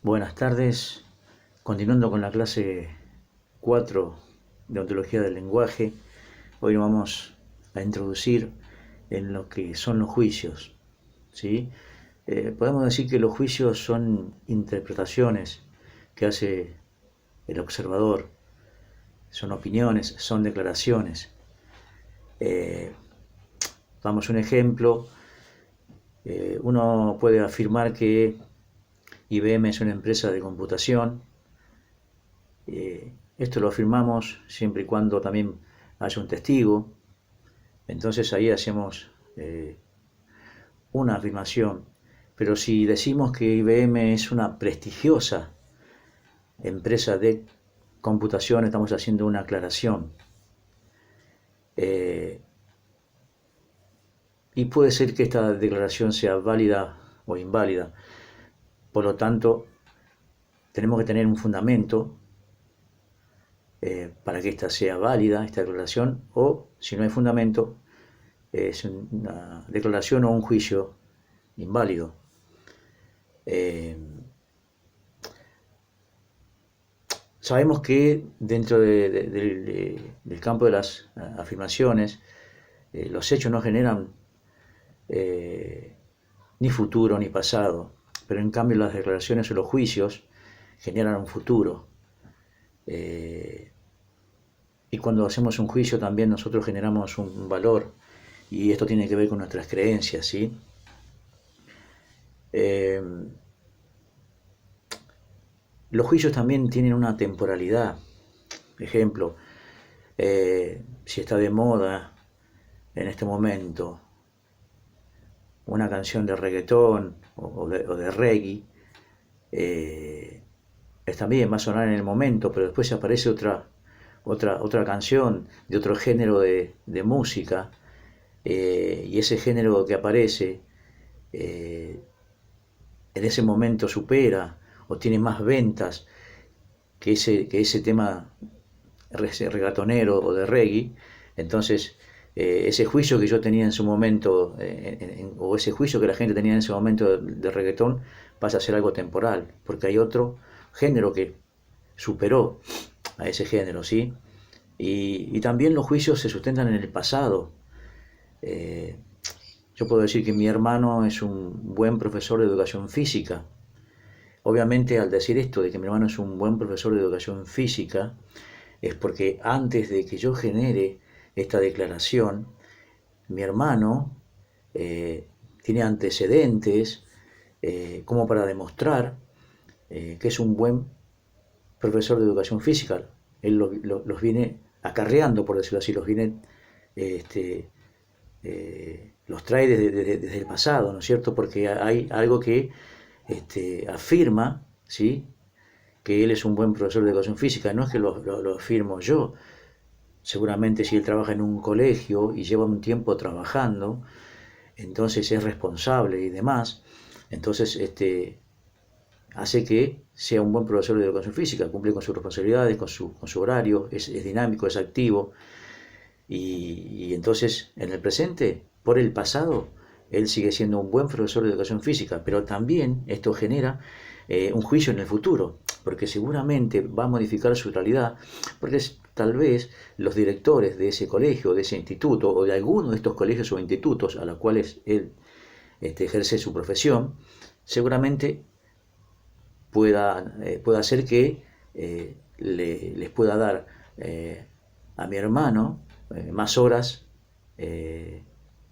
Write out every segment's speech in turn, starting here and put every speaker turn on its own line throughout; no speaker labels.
Buenas tardes, continuando con la clase 4 de ontología del lenguaje. Hoy nos vamos a introducir en lo que son los juicios, ¿sí? Podemos decir que los juicios son interpretaciones que hace el observador, son opiniones, son declaraciones. Damos un ejemplo. Uno puede afirmar que IBM es una empresa de computación. Esto lo afirmamos siempre y cuando también haya un testigo. Entonces ahí hacemos una afirmación. Pero si decimos que IBM es una prestigiosa empresa de computación, estamos haciendo una aclaración. Y puede ser que esta declaración sea válida o inválida. Por lo tanto, tenemos que tener un fundamento para que esta sea válida, esta declaración, o si no hay fundamento, es una declaración o un juicio inválido. Sabemos que dentro del campo de las afirmaciones, los hechos no generan ni futuro ni pasado, pero en cambio las declaraciones o los juicios generan un futuro. Y cuando hacemos un juicio también nosotros generamos un valor, y esto tiene que ver con nuestras creencias, ¿sí? Los juicios también tienen una temporalidad. Ejemplo, si está de moda en este momento una canción de reggaetón o de reggae, está bien, va a sonar en el momento, pero después aparece otra canción de otro género de música, y ese género que aparece en ese momento supera o tiene más ventas que ese tema regatonero o de reggae. Entonces ese juicio que yo tenía en su momento, o ese juicio que la gente tenía en ese momento de reggaetón, pasa a ser algo temporal, porque hay otro género que superó a ese género, ¿sí? Y también los juicios se sustentan en el pasado. Yo puedo decir que mi hermano es un buen profesor de educación física. Obviamente, al decir esto de que mi hermano es un buen profesor de educación física, es porque antes de que yo genere esta declaración, mi hermano tiene antecedentes como para demostrar que es un buen profesor de educación física. Él los viene acarreando, por decirlo así, los viene los trae desde el pasado, ¿no es cierto? Porque hay algo que afirma, ¿sí?, que él es un buen profesor de educación física. No es que lo afirmo yo. Seguramente si él trabaja en un colegio y lleva un tiempo trabajando, entonces es responsable y demás, entonces hace que sea un buen profesor de educación física, cumple con sus responsabilidades, con su horario, es dinámico, es activo, y entonces en el presente, por el pasado, él sigue siendo un buen profesor de educación física, pero también esto genera un juicio en el futuro, porque seguramente va a modificar su realidad, porque tal vez los directores de ese colegio, de ese instituto, o de alguno de estos colegios o institutos a los cuales él ejerce su profesión, seguramente pueda hacer que les pueda dar a mi hermano más horas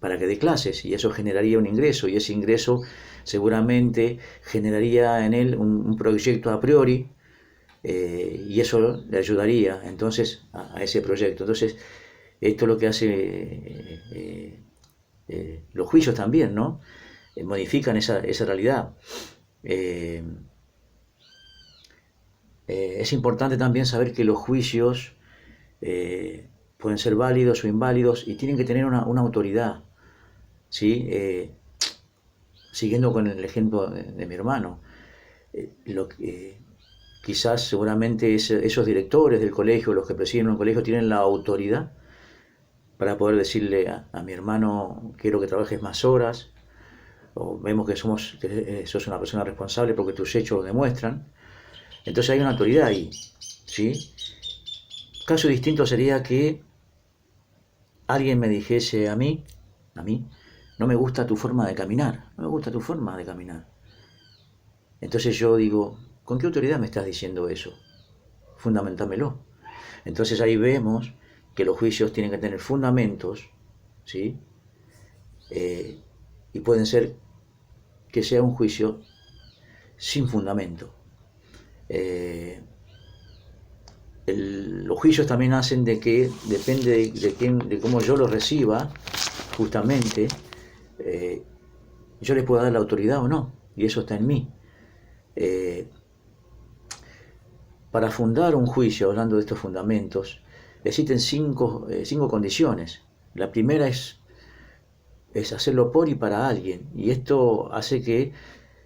para que dé clases, y eso generaría un ingreso, y ese ingreso seguramente generaría en él un proyecto a priori, y eso le ayudaría entonces a ese proyecto. Entonces esto es lo que hace los juicios también, ¿no? Modifican esa realidad. Es importante también saber que los juicios pueden ser válidos o inválidos y tienen que tener una autoridad, ¿sí? Siguiendo con el ejemplo de mi hermano, quizás seguramente esos directores del colegio, los que presiden un colegio, tienen la autoridad para poder decirle a mi hermano: quiero que trabajes más horas, o vemos que sos una persona responsable porque tus hechos lo demuestran, entonces hay una autoridad ahí, ¿sí? Caso distinto sería que alguien me dijese a mí, no me gusta tu forma de caminar, no me gusta tu forma de caminar. Entonces yo digo, ¿con qué autoridad me estás diciendo eso? Fundamentámelo. Entonces ahí vemos que los juicios tienen que tener fundamentos, ¿sí? Y pueden ser que sea un juicio sin fundamento. Los juicios también hacen de que, depende de cómo yo los reciba, justamente, yo les puedo dar la autoridad o no, y eso está en mí. Para fundar un juicio, hablando de estos fundamentos, existen cinco condiciones. La primera es hacerlo por y para alguien, y esto hace que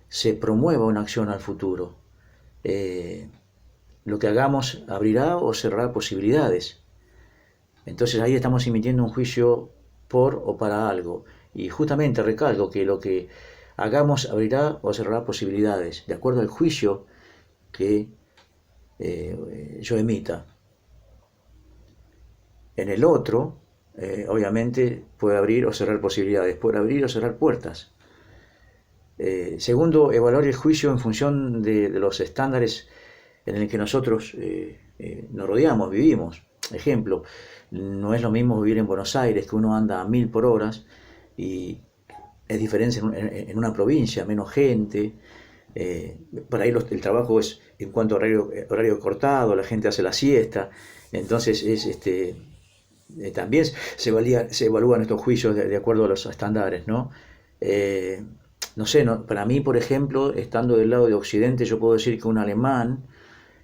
se promueva una acción al futuro. Lo que hagamos abrirá o cerrará posibilidades. Entonces ahí estamos emitiendo un juicio por o para algo. Y justamente recalco que lo que hagamos abrirá o cerrará posibilidades, de acuerdo al juicio que yo emita. En el otro, obviamente, puede abrir o cerrar posibilidades, puede abrir o cerrar puertas. Segundo, evaluar el juicio en función de los estándares en el que nosotros nos rodeamos, vivimos. Ejemplo, no es lo mismo vivir en Buenos Aires, que uno anda a 1000 por hora, y es diferente en una provincia, menos gente. Por ahí el trabajo es en cuanto a horario cortado, la gente hace la siesta, entonces también se evalúan estos juicios de acuerdo a los estándares, ¿no? No sé, para mí, por ejemplo, estando del lado de Occidente, yo puedo decir que un alemán